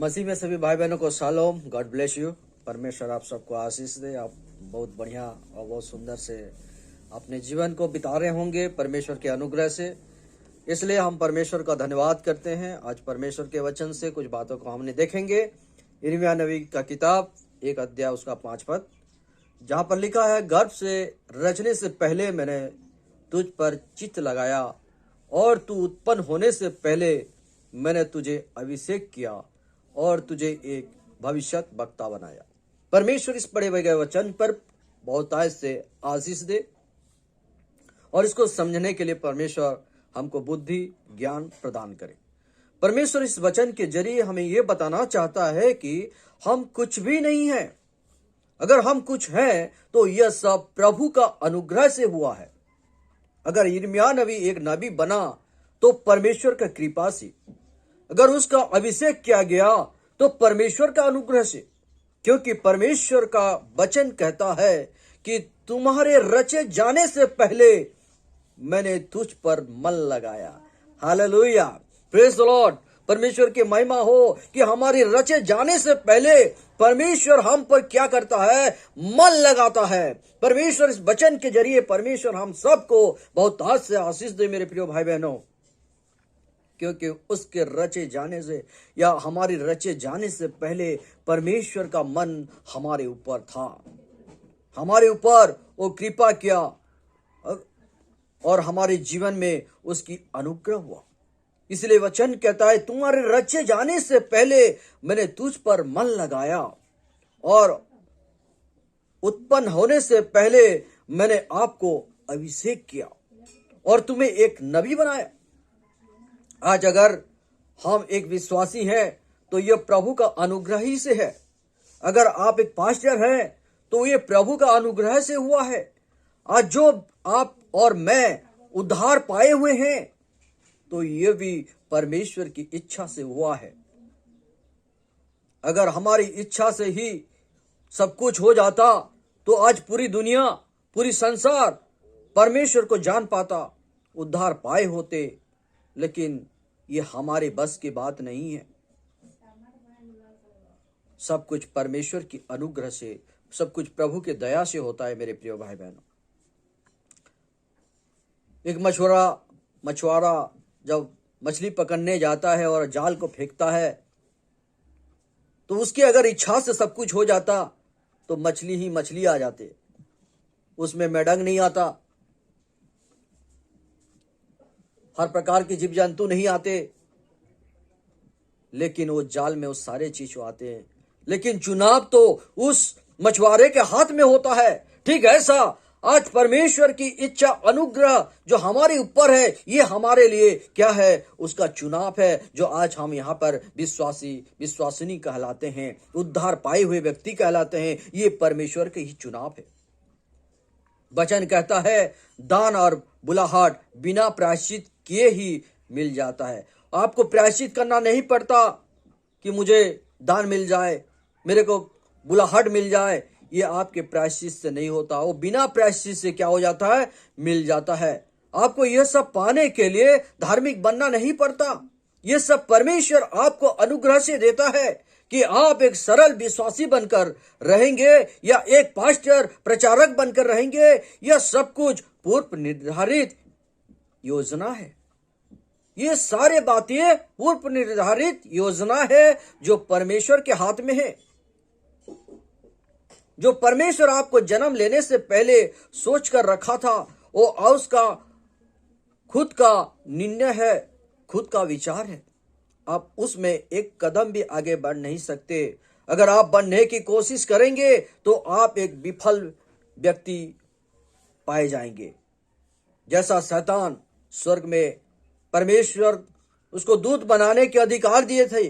मसीह में सभी भाई बहनों को शालोम, गॉड ब्लेस यू। परमेश्वर आप सबको आशीष दे। आप बहुत बढ़िया और बहुत सुंदर से अपने जीवन को बिता रहे होंगे परमेश्वर के अनुग्रह से। इसलिए हम परमेश्वर का धन्यवाद करते हैं। आज परमेश्वर के वचन से कुछ बातों को हमने देखेंगे। यिर्मयाह नबी का किताब 1 अध्याय उसका 5 पद, जहाँ पर लिखा है, गर्भ से रचने से पहले मैंने तुझ पर चित्त लगाया और तू उत्पन्न होने से पहले मैंने तुझे अभिषेक किया और तुझे एक भविष्यत वक्ता बनाया। परमेश्वर इस पढ़े गए वचन पर बहुतायत से आशीष दे और इसको समझने के लिए परमेश्वर हमको बुद्धि ज्ञान प्रदान करे। परमेश्वर इस वचन के जरिए हमें यह बताना चाहता है कि हम कुछ भी नहीं है। अगर हम कुछ हैं तो यह सब प्रभु का अनुग्रह से हुआ है। अगर यिर्मयाह नबी एक नबी बना तो परमेश्वर का कृपा से, अगर उसका अभिषेक किया गया तो परमेश्वर का अनुग्रह से, क्योंकि परमेश्वर का वचन कहता है कि तुम्हारे रचे जाने से पहले मैंने तुझ पर मन लगाया। Hallelujah, praise the Lord. परमेश्वर की महिमा हो कि हमारे रचे जाने से पहले परमेश्वर हम पर क्या करता है, मन लगाता है। परमेश्वर इस वचन के जरिए परमेश्वर हम सबको बहुत हाथ से आशीष दे मेरे प्रिय भाई बहनों, क्योंकि उसके रचे जाने से या हमारे रचे जाने से पहले परमेश्वर का मन हमारे ऊपर था, हमारे ऊपर वो कृपा किया और हमारे जीवन में उसकी अनुग्रह हुआ। इसलिए वचन कहता है, तुम्हारे रचे जाने से पहले मैंने तुझ पर मन लगाया और उत्पन्न होने से पहले मैंने आपको अभिषेक किया और तुम्हें एक नबी बनाया। आज अगर हम एक विश्वासी हैं तो यह प्रभु का अनुग्रह ही से है। अगर आप एक पास्टर हैं तो यह प्रभु का अनुग्रह से हुआ है। आज जो आप और मैं उद्धार पाए हुए हैं तो यह भी परमेश्वर की इच्छा से हुआ है। अगर हमारी इच्छा से ही सब कुछ हो जाता तो आज पूरी दुनिया, पूरी संसार परमेश्वर को जान पाता, उद्धार पाए होते। लेकिन यह हमारे बस की बात नहीं है। सब कुछ परमेश्वर की अनुग्रह से, सब कुछ प्रभु के दया से होता है मेरे प्रिय भाई बहनों। एक मछुआरा जब मछली पकड़ने जाता है और जाल को फेंकता है तो उसकी अगर इच्छा से सब कुछ हो जाता तो मछली ही मछली आ जाते, उसमें मेढक नहीं आता, हर प्रकार के जीव जंतु नहीं आते, लेकिन वो जाल में वो सारे चीज आते हैं। लेकिन चुनाव तो उस मछुआरे के हाथ में होता है। ठीक ऐसा आज परमेश्वर की इच्छा, अनुग्रह जो हमारे ऊपर है, ये हमारे लिए क्या है, उसका चुनाव है। जो आज हम यहाँ पर विश्वासिनी कहलाते हैं, उद्धार पाए हुए व्यक्ति कहलाते हैं, ये परमेश्वर के ही चुनाव है। वचन कहता है, दान और बुलाहट बिना प्रायश्चित किए ही मिल जाता है। आपको प्रायश्चित करना नहीं पड़ता कि मुझे दान मिल जाए, मेरे को बुलाहट मिल जाए। ये आपके प्रायश्चित से नहीं होता, वो बिना प्रायश्चित से क्या हो जाता है, मिल जाता है। आपको यह सब पाने के लिए धार्मिक बनना नहीं पड़ता। यह सब परमेश्वर आपको अनुग्रह से देता है कि आप एक सरल विश्वासी बनकर रहेंगे या एक पास्टर प्रचारक बनकर रहेंगे। यह सब कुछ पूर्व निर्धारित योजना है। ये सारे बातें पूर्व निर्धारित योजना है जो परमेश्वर के हाथ में है, जो परमेश्वर आपको जन्म लेने से पहले सोच कर रखा था। वो उसका खुद का निर्णय है, खुद का विचार है। आप उसमें एक कदम भी आगे बढ़ नहीं सकते। अगर आप बढ़ने की कोशिश करेंगे तो आप एक विफल व्यक्ति पाए जाएंगे। जैसा शैतान स्वर्ग में परमेश्वर उसको दूत बनाने के अधिकार दिए थे,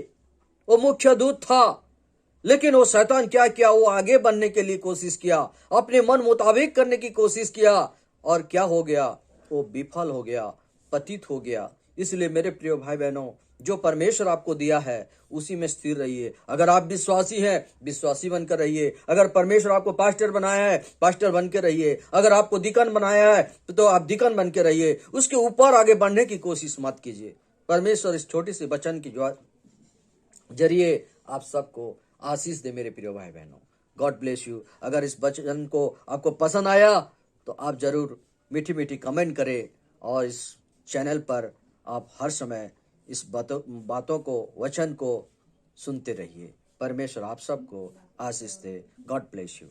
वो मुख्य दूत था, लेकिन वो शैतान क्या किया, वो आगे बढ़ने के लिए कोशिश किया, अपने मन मुताबिक करने की कोशिश किया और क्या हो गया, वो विफल हो गया, पतित हो गया। इसलिए मेरे प्रिय भाई बहनों, जो परमेश्वर आपको दिया है उसी में स्थिर रहिए। अगर आप विश्वासी हैं, विश्वासी बनकर रहिए। अगर परमेश्वर आपको पास्टर बनाया है, पास्टर बन के रहिए। अगर आपको दीकन बनाया है तो आप दीकन बन के रहिए। उसके ऊपर आगे बढ़ने की कोशिश मत कीजिए। परमेश्वर इस छोटी सी वचन की जरिए आप सबको आशीष दे मेरे प्रिय भाई बहनों। God bless you. अगर इस वचन को आपको पसंद आया तो आप जरूर मीठी मीठी कमेंट करें और इस चैनल पर आप हर समय इस बातों को, वचन को सुनते रहिए। परमेश्वर आप सबको आशीष दे। God bless you.